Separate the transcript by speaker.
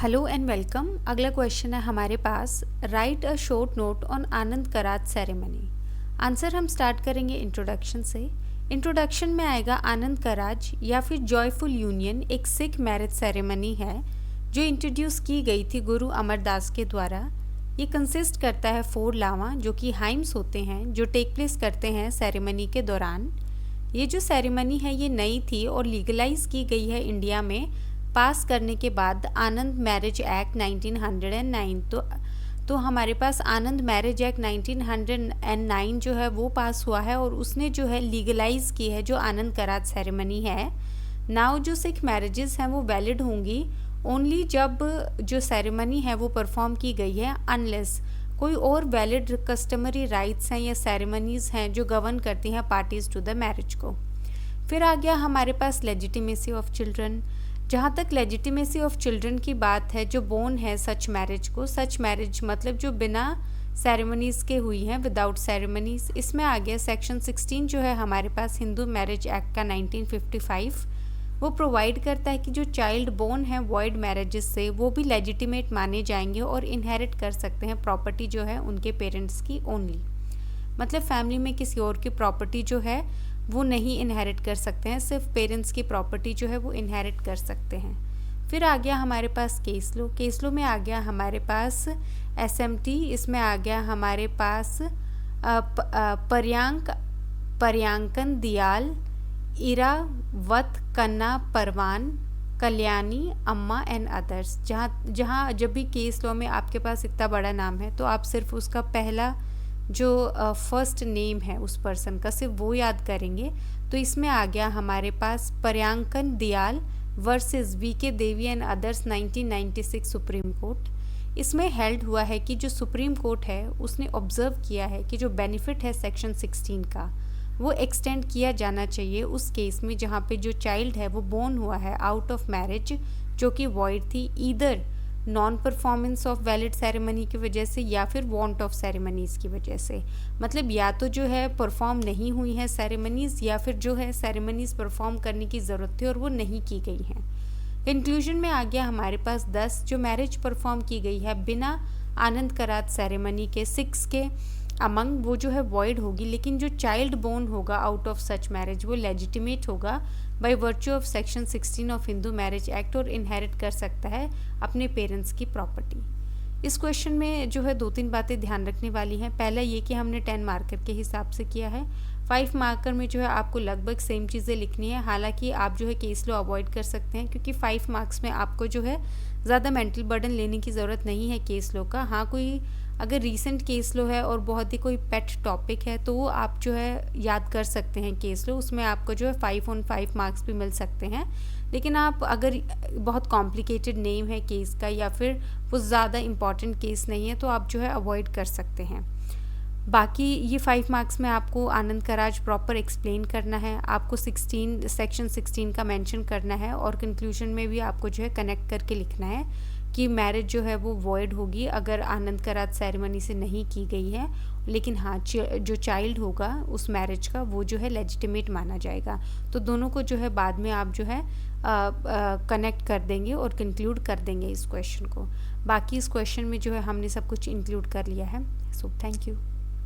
Speaker 1: Hello and welcome. अगला question है हमारे पास, write a short note on Anand Karaj ceremony. Answer हम स्टार्ट करेंगे इंट्रोडक्शन से। इंट्रोडक्शन में आएगा आनंद कराज या फिर जॉयफुल यूनियन एक सिख मैरिज सेरेमनी है जो इंट्रोड्यूस की गई थी गुरु अमरदास के द्वारा। ये कंसिस्ट करता है 4 लावा जो कि हाइम्स होते हैं जो टेक प्लेस करते हैं सेरेमनी के दौरान। ये जो सेरेमनी है ये नई थी और लीगलाइज की गई है इंडिया में पास करने के बाद आनंद मैरिज एक्ट 1909। तो हमारे पास आनंद मैरिज एक्ट 1909 जो है वो पास हुआ है और उसने जो है लीगलाइज की है जो आनंद करात सेरेमनी है। नाउ जो सिख मैरिजेस हैं वो वैलिड होंगी ओनली जब जो सेरेमनी है वो परफॉर्म की गई है, अनलेस कोई और वैलिड कस्टमरी राइट्स हैं या सेरेमनीज हैं जो गवर्न करती हैं पार्टीज टू द मैरिज को। फिर आ गया हमारे पास लेजिटिमेसी ऑफ चिल्ड्रन। जहाँ तक लेजिटिमेसी ऑफ चिल्ड्रन की बात है, जो बोर्न है सच मैरिज को, सच मैरिज मतलब जो बिना सेरेमनीज़ के हुई हैं, विदाउट सेरेमनीज़, इसमें आ गया सेक्शन 16 जो है हमारे पास हिंदू मैरिज एक्ट का 1955। वो प्रोवाइड करता है कि जो चाइल्ड बोर्न है वॉइड मैरिजेस से वो भी लेजिटिमेट माने जाएंगे और इनहेरिट कर सकते हैं प्रॉपर्टी जो है उनके पेरेंट्स की ओनली। मतलब फैमिली में किसी और की प्रॉपर्टी जो है वो नहीं इनहेरिट कर सकते हैं, सिर्फ पेरेंट्स की प्रॉपर्टी जो है वो इनहेरिट कर सकते हैं। फिर आ गया हमारे पास केस लो। केस लो में आ गया हमारे पास एसएमटी, इसमें आ गया हमारे पास पर्यांकन दियाल, इरावत कन्ना परवान, कल्याणी अम्मा एंड अदर्स। जहाँ जब भी केस लॉ में आपके पास इतना बड़ा नाम है तो आप सिर्फ उसका पहला जो फर्स्ट नेम है उस पर्सन का सिर्फ वो याद करेंगे। तो इसमें आ गया हमारे पास पर्यांकन दियाल वर्सेस वीके देवी एंड अदर्स 1996 सुप्रीम कोर्ट। इसमें हेल्ड हुआ है कि जो सुप्रीम कोर्ट है उसने ऑब्जर्व किया है कि जो बेनिफिट है सेक्शन 16 का वो एक्सटेंड किया जाना चाहिए उस केस में जहाँ पे जो चाइल्ड है वो बोर्न हुआ है आउट ऑफ मैरिज जो कि वॉइड थी, either non performance of valid ceremony की वजह से या फिर वांट ऑफ सेरेमनीज़ की वजह से। मतलब या तो जो है परफॉर्म नहीं हुई है सेरेमनीज़ या फिर जो है सेरेमनीज़ परफॉर्म करने की ज़रूरत थी और वो नहीं की गई हैं। कंक्लूजन में आ गया हमारे पास 10 जो मैरिज परफॉर्म की गई है बिना आनंद करात सेरेमनी के 6 के अमंग वो जो है वॉइड होगी, लेकिन जो चाइल्ड बोर्न होगा आउट ऑफ सच मैरिज वो लेजिटिमेट होगा by virtue of section 16 of Hindu marriage act और इनहेरिट कर सकता है अपने पेरेंट्स की प्रॉपर्टी। इस क्वेश्चन में जो है 2-3 बातें ध्यान रखने वाली हैं। पहला ये कि हमने 10 मार्कर के हिसाब से किया है। 5 मार्कर में जो है आपको लगभग सेम चीज़ें लिखनी है। हालांकि आप जो है केस लॉ अवॉइड कर सकते हैं क्योंकि 5 मार्क्स में आपको जो है ज़्यादा मेंटल बर्डन लेने की ज़रूरत नहीं है केस लॉ का। हाँ, कोई अगर रीसेंट केस लो है और बहुत ही कोई पेट टॉपिक है तो वो आप जो है याद कर सकते हैं केस लो, उसमें आपको जो है 5 on 5 मार्क्स भी मिल सकते हैं। लेकिन आप अगर बहुत कॉम्प्लिकेटेड नेम है केस का या फिर वो ज़्यादा इम्पॉर्टेंट केस नहीं है तो आप जो है अवॉइड कर सकते हैं। बाकी ये 5 मार्क्स में आपको आनंद कराज प्रॉपर एक्सप्लेन करना है, आपको सेक्शन 16 का मेंशन करना है और कंक्लूजन में भी आपको जो है कनेक्ट करके लिखना है कि मैरिज जो है वो वॉइड होगी अगर आनंद करात सेरेमनी से नहीं की गई है, लेकिन हाँ जो चाइल्ड होगा उस मैरिज का वो जो है लेजिटिमेट माना जाएगा। तो दोनों को जो है बाद में आप जो है कनेक्ट कर देंगे और कंक्लूड कर देंगे इस क्वेश्चन को। बाकी इस क्वेश्चन में जो है हमने सब कुछ इंक्लूड कर लिया है। So thank you.